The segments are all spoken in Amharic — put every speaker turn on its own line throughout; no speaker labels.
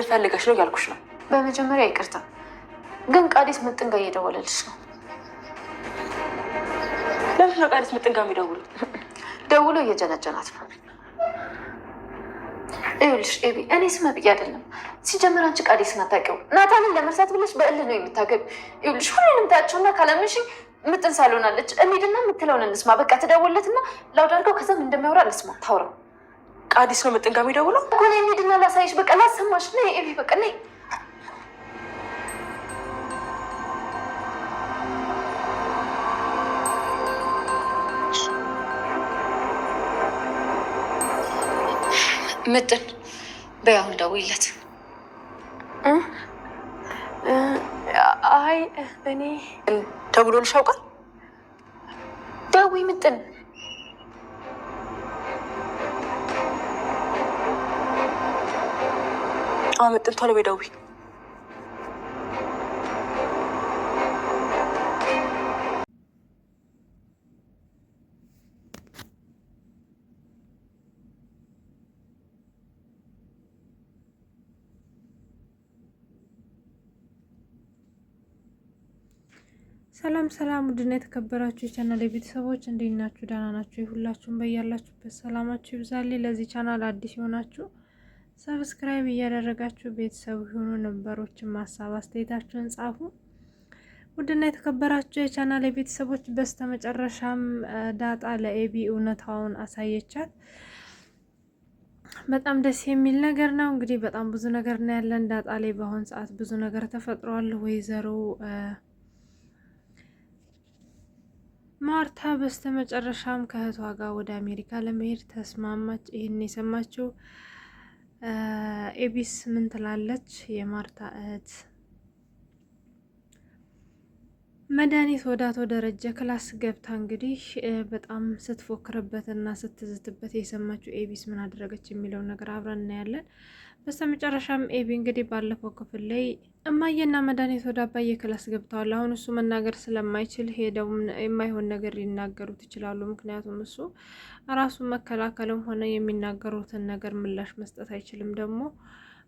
ፈልገሽ ነው ያልኩሽ ነው።
በመጀመሪያ ይቅርታ፣ ግን ቃዲስ ምጥን ጋር እየደወለልሽ ነው።
ለምን ነው ቃዲስ ምጥን ጋር የሚደውሉት?
ደውሎ እየጀነጀናት ነው። ይኸውልሽ ኤቢ፣ እኔ ስም ብዬ አይደለም። ሲጀምር አንቺ ቃዲስን አታውቂውም። ናታንን ለመርሳት ብለሽ በእልህ ነው የምታገቢ። ይኸውልሽ ሁሉንም ታያቸውና ካላመንሽኝ ምጥን ሳልሆናለች እንሂድና የምትለውን እንስማ። በቃ ትደውልለትና ላውድ አድርገው፣ ከዛም እንደሚያወራ እንስማ። ታውራው
ቃዲስ ነው ምጥን ጋር የሚደውለው
እኮ። ነይ እንሂድና ላሳይሽ። በቃ ላሰማሽ። ነይ ኤቢ፣ በቃ ነይ። ምጥን በያሁን ደውይለት።
አይ እኔ ደውሎልሽ ያውቃል?
ደውይ ምጥን።
ምጥን ቶሎ በይ ደውይ።
ሰላም ሰላም፣ ውድና የተከበራችሁ የቻናል ቤተሰቦች እንዴት ናችሁ? ደህና ናችሁ? ሁላችሁም በያላችሁበት ሰላማችሁ ይብዛልኝ። ለዚህ ቻናል አዲስ የሆናችሁ ሰብስክራይብ እያደረጋችሁ ቤተሰብ የሆኑ ነባሮችን ሀሳብ አስተያየታችሁን ጻፉ። ውድና የተከበራችሁ የቻናል ቤተሰቦች በስተመጨረሻም ዳጣ ለኤቢ እውነታውን አሳየቻት። በጣም ደስ የሚል ነገር ነው። እንግዲህ በጣም ብዙ ነገር ነው ያለን ዳጣ ላይ በአሁን ሰዓት ብዙ ነገር ተፈጥሯል። ወይዘሮ ማርታ በስተመጨረሻም ከእህቷ ጋር ወደ አሜሪካ ለመሄድ ተስማማች። ይህን የሰማችው ኤቢስ ምን ትላለች? የማርታ እህት መድኃኒት ወደ አቶ ደረጀ ክላስ ገብታ እንግዲህ በጣም ስትፎክርበት እና ስትዝትበት የሰማችው ኤቢስ ምን አደረገች የሚለው ነገር አብረን እናያለን። በስተመጨረሻም ኤቢ እንግዲህ ባለፈው ክፍል ላይ እማዬና መድኃኒት ወደ አባዬ ክላስ ገብተዋል። አሁን እሱ መናገር ስለማይችል ሄደው የማይሆን ነገር ሊናገሩት ይችላሉ። ምክንያቱም እሱ ራሱን መከላከልም ሆነ የሚናገሩትን ነገር ምላሽ መስጠት አይችልም። ደግሞ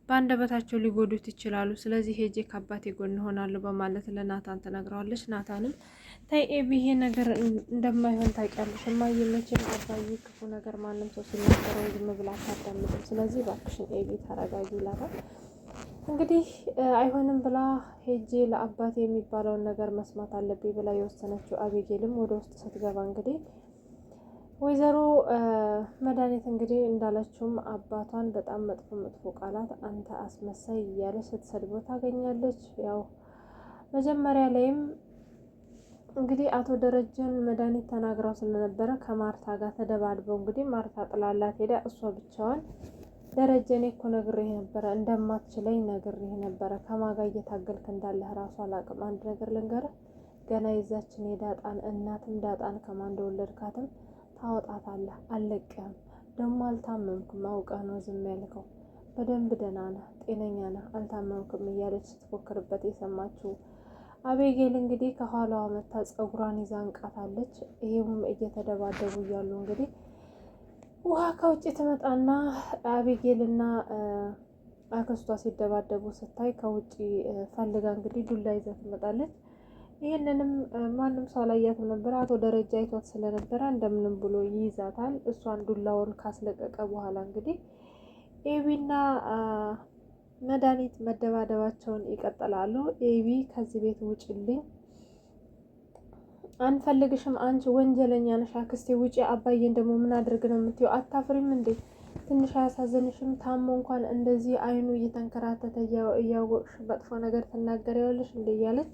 በአንደበታቸው ሊጎዱት ይችላሉ። ስለዚህ ሄጄ ከአባቴ ጎን እሆናለሁ በማለት ለናታን ትነግረዋለች። ናታንም ታይ ኤቢ፣ ይሄ ነገር እንደማይሆን ታውቂያለሽ። እማዬ መቼም አባዬ ክፉ ነገር ማንም ሰው ሲናገረው ዝም ብላ አታዳምጥም። ስለዚህ እባክሽን ኤቢ ተረጋጊ ይላታል። እንግዲህ አይሆንም ብላ ሄጄ ለአባቴ የሚባለውን ነገር መስማት አለብኝ ብላ የወሰነችው አቤጌልም ወደ ውስጥ ስትገባ እንግዲህ ወይዘሮ መድኃኒት እንግዲህ እንዳለችውም አባቷን በጣም መጥፎ መጥፎ ቃላት አንተ አስመሳይ እያለች ስትሰድበው ታገኛለች። ያው መጀመሪያ ላይም እንግዲህ አቶ ደረጀን መድኃኒት ተናግረው ስለነበረ ከማርታ ጋር ተደባድበው እንግዲህ ማርታ ጥላላት ሄዳ እሷ ብቻዋን ደረጀ እኔ እኮ ነግሬህ ነበረ እንደማትችለኝ ነግሬህ ነበረ። ከማጋ እየታገልክ እንዳለህ ራሱ አላውቅም። አንድ ነገር ልንገርህ፣ ገና የዛችን የዳጣን እናትም ዳጣን ከማን እንደወለድካትም ታወጣታለህ። አልለቅህም። ደግሞ አልታመምክም፣ አውቀህ ነው ዝም ያልከው። በደንብ ደህና ነህ፣ ጤነኛ ነህ፣ አልታመምክም እያለች ስትፎክርበት የሰማችው አቤጌል እንግዲህ ከኋላዋ መታ ጸጉሯን ይዛ እንቃታለች። ይሄም እየተደባደቡ እያሉ እንግዲህ ውሃ ከውጭ ትመጣና አቤጌልና አክስቷ ሲደባደቡ ስታይ ከውጭ ፈልጋ እንግዲህ ዱላ ይዛ ትመጣለች። ይህንንም ማንም ሰው አላያትም ነበር። አቶ ደረጃ አይቷት ስለነበረ እንደምንም ብሎ ይይዛታል። እሷን ዱላውን ካስለቀቀ በኋላ እንግዲህ ኤቢና መድኃኒት መደባደባቸውን ይቀጥላሉ። ኤቢ ከዚህ ቤት ውጭልኝ፣ አንፈልግሽም፣ አንቺ ወንጀለኛ ነሽ፣ አክስቴ ውጪ፣ አባዬን ደግሞ ምን አድርግ ነው የምትይው? አታፍሪም እንዴ? ትንሽ አያሳዝንሽም? ታሞ እንኳን እንደዚህ አይኑ እየተንከራተተ እያወቅሽ መጥፎ ነገር ትናገሪዋለሽ እንዴ? እያለች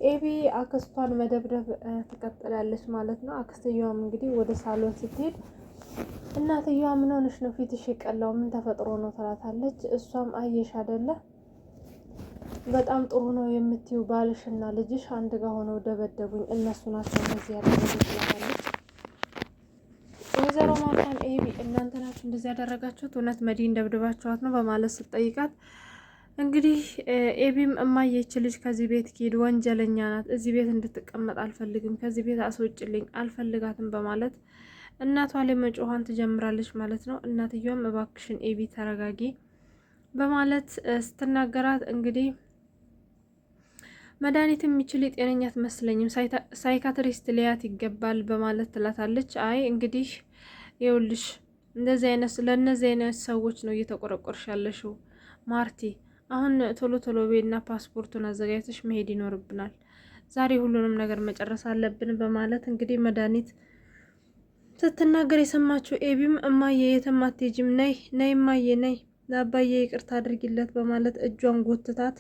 ኤቢ አክስቷን መደብደብ ትቀጥላለች ማለት ነው። አክስትየዋም እንግዲህ ወደ ሳሎን ስትሄድ እናትየዋ ምን ሆነሽ ነው ፊትሽ የቀላው? ምን ተፈጥሮ ነው ትላታለች። እሷም አየሽ አይደለ በጣም ጥሩ ነው የምትይው ባልሽና ልጅሽ አንድ ጋር ሆነው ደበደቡኝ፣ እነሱ ናቸው እንደዚህ ያደረጉት ትላታለች። ወይዘሮ ማርታም ኤቢ እናንተ ናችሁ እንደዚህ ያደረጋችሁት? እውነት መዲን ደብድባችኋት ነው በማለት ስትጠይቃት እንግዲህ ኤቢም እማየች ልጅ ከዚህ ቤት ኪድ ወንጀለኛ ናት፣ እዚህ ቤት እንድትቀመጥ አልፈልግም፣ ከዚህ ቤት አስወጭልኝ፣ አልፈልጋትም በማለት እናቷ ላይ መጮኋን ትጀምራለች ማለት ነው። እናትየውም እባክሽን ኤቢ ተረጋጊ፣ በማለት ስትናገራት እንግዲህ መድኃኒት የሚችል የጤነኛ አትመስለኝም፣ ሳይካትሪስት ሊያት ይገባል በማለት ትላታለች። አይ እንግዲህ ይኸውልሽ ለእነዚህ አይነት ሰዎች ነው እየተቆረቆርሽ ያለሽው ማርቲ። አሁን ቶሎ ቶሎ ቤና ፓስፖርቱን አዘጋጅተሽ መሄድ ይኖርብናል። ዛሬ ሁሉንም ነገር መጨረስ አለብን በማለት እንግዲህ መድኃኒት ስትናገር የሰማችው ኤቢም እማዬ የትም አትሄጂም፣ ነይ ነይ እማዬ ነይ ለአባዬ ይቅርታ አድርጊለት በማለት እጇን ጎትታት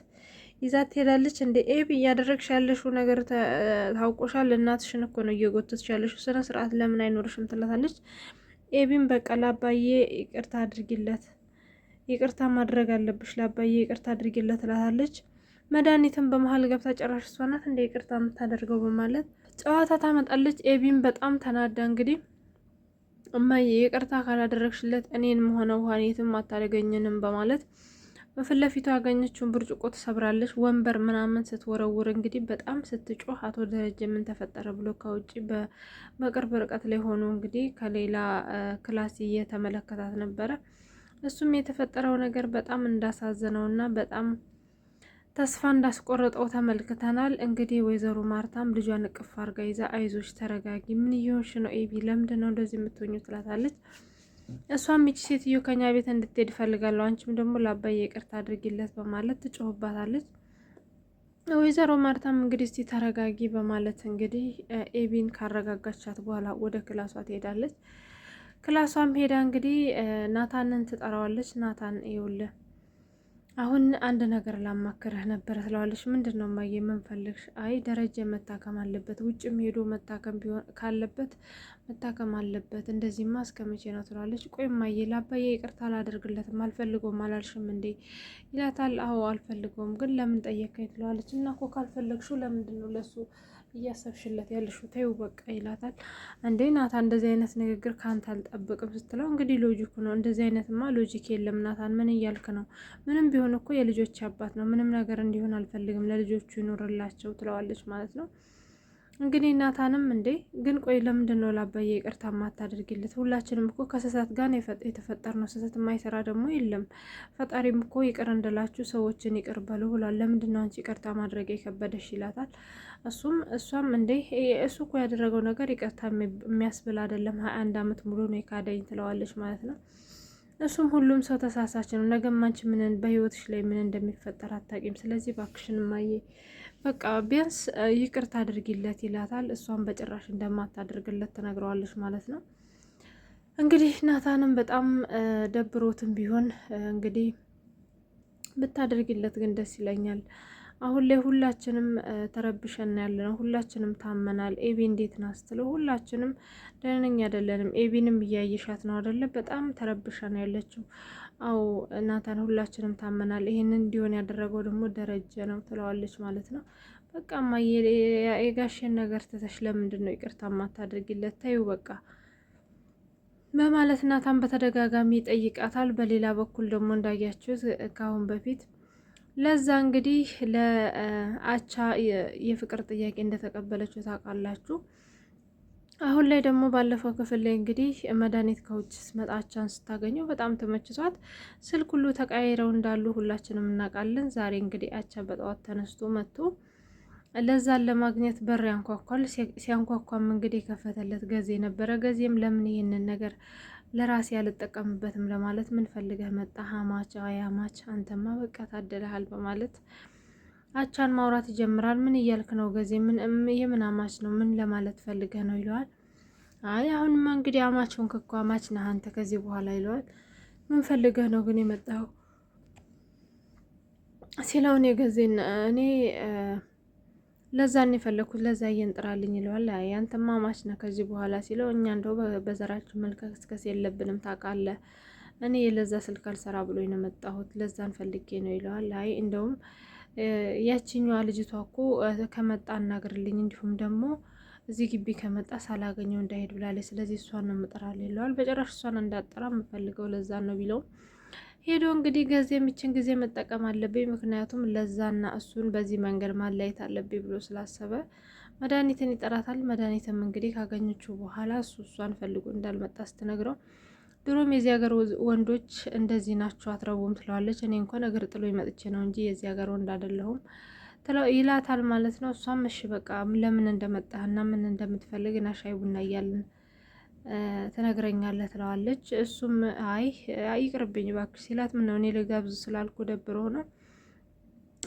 ይዛት ትሄዳለች። እንደ ኤቢ እያደረግሽ ያለሽው ነገር ታውቆሻል፣ እናትሽን እኮ ነው እየጎተትሽ ያለሽው፣ ስነ ስርዓት ለምን አይኖርሽም ትላታለች። ኤቢም በቃ ለአባዬ ይቅርታ አድርጊለት፣ ይቅርታ ማድረግ አለብሽ፣ ለአባዬ ይቅርታ አድርጊለት ትላታለች። መድኃኒትም በመሀል ገብታ ጨራሽ እሷ ናት እንደ ይቅርታ የምታደርገው በማለት ጨዋታ ታመጣለች። ኤቢም በጣም ተናዳ እንግዲህ እማዬ ይቅርታ ካላደረግሽለት እኔንም ሆነ ውሃን የትም አታደርገኝንም በማለት በፊት ለፊቱ ያገኘችውን ብርጭቆ ትሰብራለች። ወንበር ምናምን ስትወረውር እንግዲህ በጣም ስትጮህ አቶ ደረጀ ምን ተፈጠረ ብሎ ከውጭ በቅርብ ርቀት ላይ ሆኖ እንግዲህ ከሌላ ክላስ እየተመለከታት ነበረ። እሱም የተፈጠረው ነገር በጣም እንዳሳዘነው እና በጣም ተስፋ እንዳስቆረጠው ተመልክተናል። እንግዲህ ወይዘሮ ማርታም ልጇን እቅፍ አርጋ ይዛ አይዞች ተረጋጊ፣ ምን እየሆንሽ ነው ኤቢ? ለምንድን ነው እንደዚህ የምትሆኙ? ትላታለች። እሷም ይቺ ሴትዮ ከኛ ቤት እንድትሄድ እፈልጋለሁ፣ አንቺም ደግሞ ለአባዬ ይቅርታ አድርጊለት በማለት ትጮህባታለች። ወይዘሮ ማርታም እንግዲህ እስቲ ተረጋጊ በማለት እንግዲህ ኤቢን ካረጋጋቻት በኋላ ወደ ክላሷ ትሄዳለች። ክላሷም ሄዳ እንግዲህ ናታንን ትጠራዋለች። ናታን ይኸውልህ አሁን አንድ ነገር ላማክርህ ነበረ ትለዋለች። ምንድን ነው እማዬ ምን ፈልግሽ? አይ ደረጀ መታከም አለበት፣ ውጭም ሄዶ መታከም ካለበት መታከም አለበት፣ እንደዚህማ እስከ መቼ ነው ትለዋለች። ቆይ እማዬ ለአባዬ ይቅርታ አላደርግለትም አልፈልገውም አላልሽም እንዴ ይላታል። አዎ አልፈልገውም፣ ግን ለምን ጠየቀኝ ትለዋለች። እና እኮ ካልፈለግሽው ለምንድን ነው ለሱ እያሰብሽለት ያለሽው? ተይው በቃ ይላታል። እንዴ ናታን እንደዚህ አይነት ንግግር ካንተ አልጠብቅም ስትለው እንግዲህ ሎጂኩ ነው፣ እንደዚህ አይነትማ ሎጂክ የለም ናታን ምን እያልክ ነው? ምንም ቢሆን እኮ የልጆች አባት ነው፣ ምንም ነገር እንዲሆን አልፈልግም፣ ለልጆቹ ይኖርላቸው ትለዋለች ማለት ነው። እንግዲህ ናታንም እንዴ ግን ቆይ ለምንድን ነው ለአባዬ ይቅርታ ማታደርጊለት? ሁላችንም እኮ ከስህተት ጋር የተፈጠር ነው፣ ስህተት የማይሰራ ደግሞ የለም። ፈጣሪም እኮ ይቅር እንደላችሁ ሰዎችን ይቅር በሉ ብሏል። ለምንድን ነው አንቺ ይቅርታ ማድረግ የከበደሽ ይላታል። እሷም እንዴ እሱ እኮ ያደረገው ነገር ይቅርታ የሚያስብል አይደለም፣ 21 ዓመት ሙሉ ነው የካደኝ ትለዋለች ማለት ነው። እሱም ሁሉም ሰው ተሳሳች ነው፣ ነገም አንቺ ምን በህይወትሽ ላይ ምን እንደሚፈጠር አታውቂም፣ ስለዚህ እባክሽን እማዬ በቃ ቢያንስ ይቅርታ አድርጊለት ይላታል። እሷም በጭራሽ እንደማታደርግለት ትነግረዋለች ማለት ነው። እንግዲህ ናታንም በጣም ደብሮትም ቢሆን እንግዲህ ብታደርጊለት ግን ደስ ይለኛል። አሁን ላይ ሁላችንም ተረብሸን ያለ ነው፣ ሁላችንም ታመናል። ኤቢ እንዴት ናት ስትለው ሁላችንም ደህነኛ አይደለንም፣ ኤቢንም እያየሻት ነው አይደለ? በጣም ተረብሸን ያለችው። አው ናታን ሁላችንም ታመናል፣ ይሄንን እንዲሆን ያደረገው ደግሞ ደረጀ ነው ትለዋለች ማለት ነው። በቃ የጋሽን ነገር ትተሽ ለምንድን ነው ይቅርታ ማታደርጊለት? ተይው በቃ በማለት ናታን በተደጋጋሚ ይጠይቃታል። በሌላ በኩል ደግሞ እንዳያችሁት ካሁን በፊት ለዛ እንግዲህ ለአቻ የፍቅር ጥያቄ እንደተቀበለችው ታውቃላችሁ። አሁን ላይ ደግሞ ባለፈው ክፍል ላይ እንግዲህ መድኃኒት ከውጭ ስትመጣ አቻን ስታገኘው በጣም ተመችቷት ስልክ ሁሉ ተቀያይረው እንዳሉ ሁላችንም እናውቃለን። ዛሬ እንግዲህ አቻ በጠዋት ተነስቶ መጥቶ ለዛን ለማግኘት በር ያንኳኳል። ሲያንኳኳም እንግዲህ የከፈተለት ገዜ ነበረ። ገዜም ለምን ይሄንን ነገር ለራሴ ያልጠቀምበትም ለማለት ምን ፈልገህ መጣ? ሀማች አያማች አንተማ በቃ ታደለሃል በማለት አቻን ማውራት ይጀምራል። ምን እያልክ ነው ገዜ? የምን አማች ነው? ምን ለማለት ፈልገህ ነው ይለዋል። አይ አሁንማ እንግዲህ አማችውን ከኮ አማች ነህ አንተ ከዚህ በኋላ ይለዋል። ምን ፈልገህ ነው ግን የመጣው ሲለውን የገዜን እኔ ለዛን የፈለኩት ለዛ እየንጥራልኝ ይለዋል። አይ አንተማ አማች ነህ ከዚህ በኋላ ሲለው እኛ እንደው በዘራችን መልከስከስ የለብንም ታውቃለህ። እኔ ለዛ ስልክ አልሰራ ብሎኝ ነው የመጣሁት ለዛን ፈልጌ ነው ይለዋል። አይ እንደውም ያቺኛዋ ልጅቷ እኮ ከመጣ አናግርልኝ፣ እንዲሁም ደግሞ እዚህ ግቢ ከመጣ ሳላገኘው እንዳይሄድ ብላለች፣ ስለዚህ እሷን ነው የምጠራልህ ይለዋል። በጭራሽ እሷን እንዳጠራ የምፈልገው ለዛን ነው ቢለውም ሄዶ እንግዲህ ገዜ የሚችን ጊዜ መጠቀም አለብኝ፣ ምክንያቱም ለዛና እሱን በዚህ መንገድ ማለየት አለብኝ ብሎ ስላሰበ መድኃኒትን ይጠራታል። መድኃኒትም እንግዲህ ካገኘችው በኋላ እሷን ፈልጎ እንዳልመጣ ስትነግረው ድሮም የዚህ ሀገር ወንዶች እንደዚህ ናቸው አትረቡም ትለዋለች። እኔ እንኳን እግር ጥሎ መጥቼ ነው እንጂ የዚህ ሀገር ወንድ አይደለሁም ይላታል ማለት ነው። እሷም እሺ በቃ ለምን እንደመጣህና ምን እንደምትፈልግ እና ሻይ ቡና እያልን ትነግረኛለህ ትለዋለች። እሱም አይ ይቅርብኝ እባክሽ ሲላት ምን ነው እኔ ልጋብዝ ስላልኩ ደብሮ ነው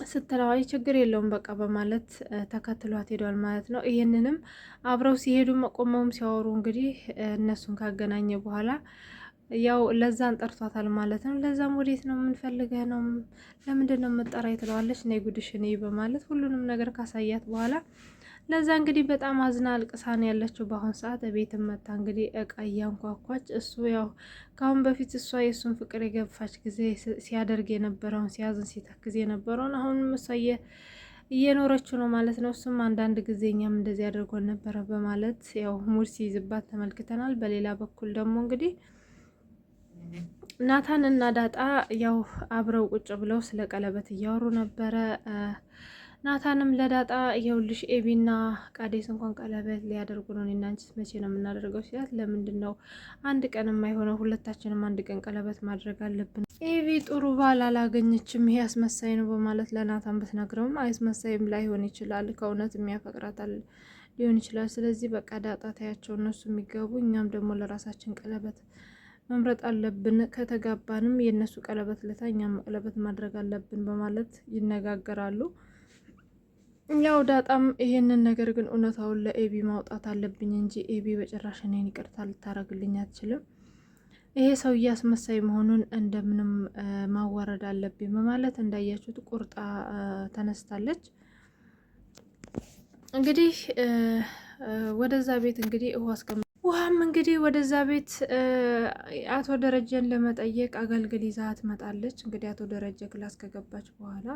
ስትለው አይ ችግር የለውም በቃ በማለት ተከትሏት ሄዷል ማለት ነው። ይህንንም አብረው ሲሄዱ ቆመውም ሲያወሩ እንግዲህ እነሱን ካገናኘ በኋላ ያው ለዛን ጠርቷታል ማለት ነው። ለዛም ወዴት ነው የምንፈልገህ ነው ለምንድን ነው የምጠራኝ ትለዋለች። ነይ ጉድሽን በማለት ሁሉንም ነገር ካሳያት በኋላ ለዛ እንግዲህ በጣም አዝና አልቅሳን ያለችው በአሁን ሰዓት ቤትም መታ እንግዲህ እቃ እያንኳኳች እሱ ያው ከአሁን በፊት እሷ የእሱን ፍቅር የገፋች ጊዜ ሲያደርግ የነበረውን ሲያዝን ሲተክዝ የነበረውን አሁንም እሷ እየኖረችው ነው ማለት ነው። እሱም አንዳንድ ጊዜ እኛም እንደዚህ አድርጎን ነበረ በማለት ያው ሙድ ሲይዝባት ተመልክተናል። በሌላ በኩል ደግሞ እንግዲህ ናታን እና ዳጣ ያው አብረው ቁጭ ብለው ስለ ቀለበት እያወሩ ነበረ። ናታንም ለዳጣ ይኸውልሽ ኤቢና ቃዴስ እንኳን ቀለበት ሊያደርጉ ነው፣ እኔና አንቺስ መቼ ነው የምናደርገው ሲላት፣ ለምንድን ነው አንድ ቀን የማይሆነው? ሁለታችንም አንድ ቀን ቀለበት ማድረግ አለብን። ኤቢ ጥሩ ባል አላገኘችም፣ ይሄ አስመሳይ ነው በማለት ለናታን ብትነግረውም አስመሳይም ላይሆን ይችላል፣ ከእውነት የሚያፈቅራታል ሊሆን ይችላል። ስለዚህ በቃ ዳጣ ታያቸው፣ እነሱ የሚገቡ እኛም ደግሞ ለራሳችን ቀለበት መምረጥ አለብን፣ ከተጋባንም የእነሱ ቀለበት ለታ እኛም ቀለበት ማድረግ አለብን በማለት ይነጋገራሉ። ያው ዳጣም ይሄንን ነገር ግን እውነታውን ለኤቢ ማውጣት አለብኝ እንጂ ኤቢ በጭራሽ እኔን ይቅርታ ልታረግልኝ አትችልም፣ ይሄ ሰው እያስመሳይ መሆኑን እንደምንም ማዋረድ አለብኝ በማለት እንዳያችሁት ቁርጣ ተነስታለች። እንግዲህ ወደዛ ቤት እንግዲህ ውሃም እንግዲህ ወደዛ ቤት አቶ ደረጀን ለመጠየቅ አገልግል ይዛ ትመጣለች። እንግዲህ አቶ ደረጀ ክላስ ከገባች በኋላ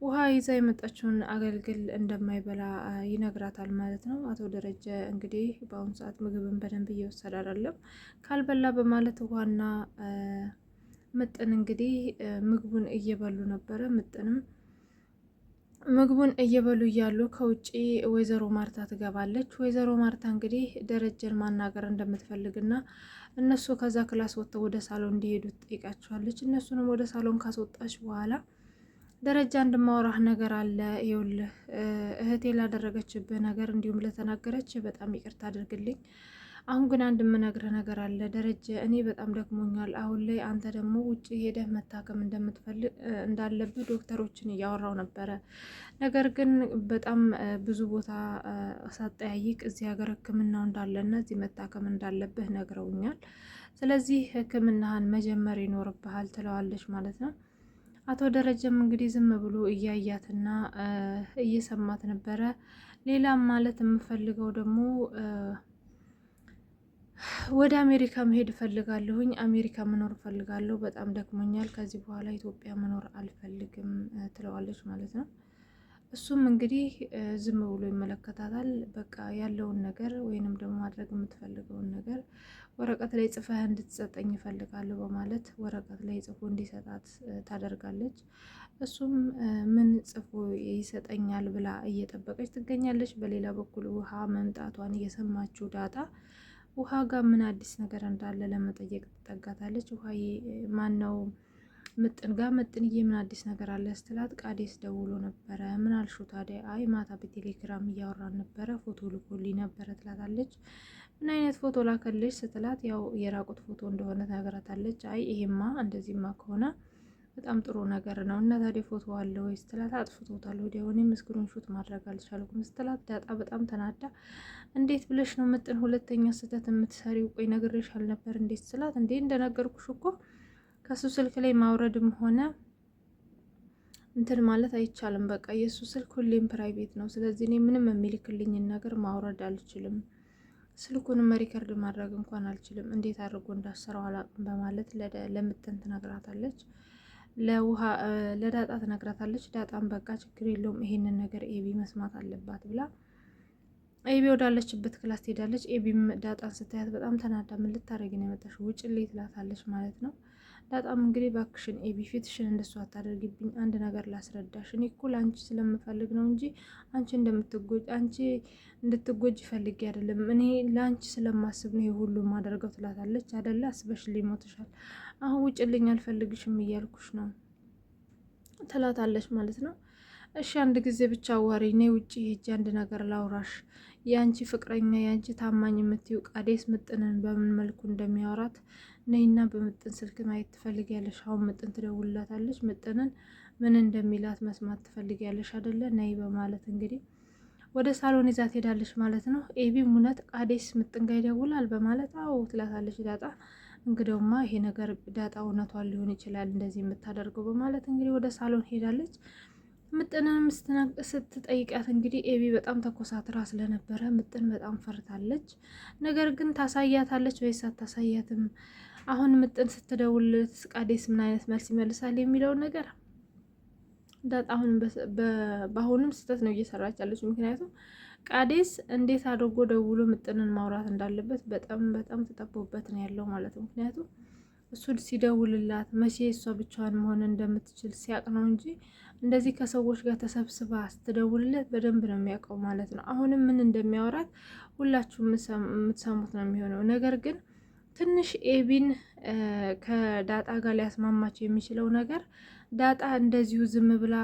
ውሃ ይዛ የመጣችውን አገልግል እንደማይበላ ይነግራታል ማለት ነው። አቶ ደረጀ እንግዲህ በአሁኑ ሰዓት ምግብን በደንብ እየወሰደ አይደለም፣ ካልበላ በማለት ውሃና ምጥን እንግዲህ ምግቡን እየበሉ ነበረ። ምጥንም ምግቡን እየበሉ እያሉ ከውጪ ወይዘሮ ማርታ ትገባለች። ወይዘሮ ማርታ እንግዲህ ደረጀን ማናገር እንደምትፈልግና እነሱ ከዛ ክላስ ወጥተው ወደ ሳሎን እንዲሄዱ ትጠይቃቸዋለች። እነሱንም ወደ ሳሎን ካስወጣች በኋላ ደረጃ እንድማወራህ ነገር አለ፣ ይኸውልህ እህቴ ላደረገችብህ ነገር እንዲሁም ለተናገረች በጣም ይቅርታ አድርግልኝ። አሁን ግን አንድ የምነግርህ ነገር አለ ደረጀ፣ እኔ በጣም ደክሞኛል። አሁን ላይ አንተ ደግሞ ውጭ ሄደህ መታከም እንደምትፈልግ እንዳለብህ ዶክተሮችን እያወራው ነበረ። ነገር ግን በጣም ብዙ ቦታ ሳጠያይቅ እዚህ ሀገር ሕክምናው እንዳለና እዚህ መታከም እንዳለብህ ነግረውኛል። ስለዚህ ሕክምናህን መጀመር ይኖርብሃል ትለዋለች ማለት ነው። አቶ ደረጀም እንግዲህ ዝም ብሎ እያያትና እየሰማት ነበረ። ሌላም ማለት የምፈልገው ደግሞ ወደ አሜሪካ መሄድ እፈልጋለሁኝ፣ አሜሪካ መኖር እፈልጋለሁ፣ በጣም ደክሞኛል፣ ከዚህ በኋላ ኢትዮጵያ መኖር አልፈልግም ትለዋለች ማለት ነው። እሱም እንግዲህ ዝም ብሎ ይመለከታታል። በቃ ያለውን ነገር ወይንም ደግሞ ማድረግ የምትፈልገውን ነገር ወረቀት ላይ ጽፈህ እንድትሰጠኝ እፈልጋለሁ በማለት ወረቀት ላይ ጽፎ እንዲሰጣት ታደርጋለች። እሱም ምን ጽፎ ይሰጠኛል ብላ እየጠበቀች ትገኛለች። በሌላ በኩል ውሃ መምጣቷን እየሰማችው ዳጣ ውሃ ጋር ምን አዲስ ነገር እንዳለ ለመጠየቅ ትጠጋታለች። ውሃዬ ማን ነው ምጥን ጋር ምጥንዬ ምን አዲስ ነገር አለ ስትላት ቃዴስ ደውሎ ነበረ። ምን አልሹ ታዲያ? አይ ማታ በቴሌግራም እያወራን ነበረ፣ ፎቶ ልኮልኝ ነበረ ትላታለች። ምን አይነት ፎቶ ላከልሽ ስትላት ያው የራቁት ፎቶ እንደሆነ ታገራታለች። አይ ይሄማ እንደዚህማ ከሆነ በጣም ጥሩ ነገር ነው እና ታዲያ ፎቶ አለ ወይ ስትላት አጥፍቶታል፣ ወዲያው እኔም ስክሪን ሹት ማድረግ አልቻልኩም ስትላት ዳጣ በጣም ተናዳ እንዴት ብለሽ ነው ምጥን ሁለተኛ ስህተት የምትሰሪው? ቆይ ነግሬሽ አልነበር እንዴት ስትላት እንዴ እንደነገርኩሽ እኮ ከሱ ስልክ ላይ ማውረድም ሆነ እንትን ማለት አይቻልም። በቃ የሱ ስልክ ሁሌም ፕራይቬት ነው። ስለዚህ እኔ ምንም የሚልክልኝን ነገር ማውረድ አልችልም፣ ስልኩንም ሪከርድ ማድረግ እንኳን አልችልም፣ እንዴት አድርጎ እንዳሰራው አላውቅም በማለት ለምጥን ትነግራታለች። ለውሃ ለዳጣ ትነግራታለች። ዳጣም በቃ ችግር የለውም ይሄንን ነገር ኤቢ መስማት አለባት ብላ ኤቢ ወዳለችበት ክላስ ትሄዳለች። ኤቢም ዳጣን ስታያት በጣም ተናዳ ምን ልታረጊ ነው የመጣሽው? ውጭልኝ ትላታለች ማለት ነው። ዳጣም እንግዲህ ባክሽን ኤቢ ፊትሽን እንደሱ አታደርጊብኝ፣ አንድ ነገር ላስረዳሽ። እኔ እኮ ለአንቺ ስለምፈልግ ነው እንጂ አንቺ እንድትጎጅ ፈልጌ አይደለም። እኔ ለአንቺ ስለማስብ ነው ሁሉ ማደርገው ትላታለች። አይደለ አስበሽ ሊሞትሻል። አሁን ውጭልኝ፣ አልፈልግሽም እያልኩሽ ነው ትላታለች ማለት ነው። እሺ አንድ ጊዜ ብቻ ዋሪ፣ እኔ ውጭ ሄጄ አንድ ነገር ላውራሽ። የአንቺ ፍቅረኛ የአንቺ ታማኝ የምትይው ቃዴስ ምጥንን በምን መልኩ እንደሚያወራት ነይና በምጥን ስልክ ማየት ትፈልጊያለሽ? አሁን ምጥን ትደውልላታለች። ምጥንን ምን እንደሚላት መስማት ትፈልጊያለሽ አይደለ? ነይ በማለት እንግዲህ ወደ ሳሎን ይዛት ሄዳለች ማለት ነው። ኤቢም እውነት ቃዴስ ምጥን ጋር ይደውላል በማለት አዎ ትላታለች ዳጣ። እንግዲያውማ ይሄ ነገር ዳጣ እውነቷን ሊሆን ይችላል እንደዚህ የምታደርገው በማለት እንግዲህ ወደ ሳሎን ሄዳለች። ምጥንንም ስትጠይቃት እንግዲህ ኤቢ በጣም ተኮሳትራ ስለነበረ ምጥን በጣም ፈርታለች። ነገር ግን ታሳያታለች ወይስ አታሳያትም? አሁን ምጥን ስትደውልለት ቃዴስ ምን አይነት መልስ ይመልሳል የሚለውን ነገር ዳጣ በአሁንም ስህተት ነው እየሰራች ያለችው። ምክንያቱም ቃዴስ እንዴት አድርጎ ደውሎ ምጥንን ማውራት እንዳለበት በጣም ተጠቦበት ነው ያለው ማለት ነው። ምክንያቱም እሱ ሲደውልላት መቼ እሷ ብቻዋን መሆን እንደምትችል ሲያቅ ነው እንጂ እንደዚህ ከሰዎች ጋር ተሰብስባ ስትደውልለት በደንብ ነው የሚያውቀው ማለት ነው። አሁንም ምን እንደሚያወራት ሁላችሁም የምትሰሙት ነው የሚሆነው። ነገር ግን ትንሽ ኤቢን ከዳጣ ጋር ሊያስማማቸው የሚችለው ነገር ዳጣ እንደዚሁ ዝም ብላ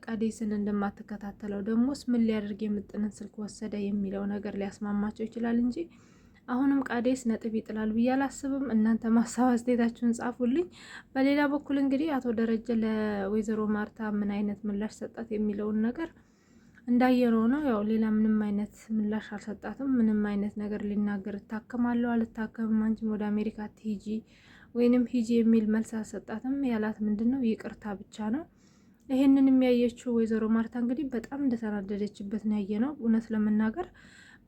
ቃዴስን እንደማትከታተለው ደግሞስ ምን ሊያደርግ የምጥንን ስልክ ወሰደ የሚለው ነገር ሊያስማማቸው ይችላል እንጂ አሁንም ቃዴስ ነጥብ ይጥላል ብዬ አላስብም። እናንተ ማሳብ አስተያየታችሁን ጻፉልኝ። በሌላ በኩል እንግዲህ አቶ ደረጀ ለወይዘሮ ማርታ ምን አይነት ምላሽ ሰጣት የሚለውን ነገር እንዳየነው ነው። ያው ሌላ ምንም አይነት ምላሽ አልሰጣትም። ምንም አይነት ነገር ሊናገር እታከማለሁ አልታከምም፣ አንቺም ወደ አሜሪካ ትሂጂ ወይንም ሂጂ የሚል መልስ አልሰጣትም። ያላት ምንድነው ይቅርታ ብቻ ነው። ይሄንን የሚያየችው ወይዘሮ ማርታ እንግዲህ በጣም እንደተናደደችበት ነው ያየነው። እውነት ለመናገር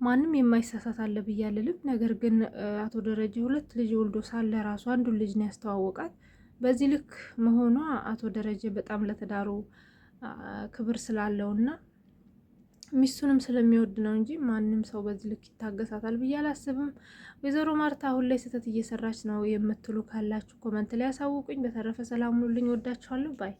ማንም የማይሳሳት አለ ብዬ አልልም። ነገር ግን አቶ ደረጀ 2 ልጅ ወልዶ ሳለ ራሱ አንዱን ልጅ ነው ያስተዋወቃት። በዚህ ልክ መሆኗ አቶ ደረጀ በጣም ለትዳሩ ክብር ስላለውና ሚስቱንም ስለሚወድ ነው እንጂ ማንም ሰው በዚህ ልክ ይታገሳታል ብዬ አላስብም። ወይዘሮ ማርታ አሁን ላይ ስህተት እየሰራች ነው የምትሉ ካላችሁ ኮመንት ላይ ያሳውቁኝ። በተረፈ ሰላም ሁኑልኝ። ወዳችኋለሁ ባይ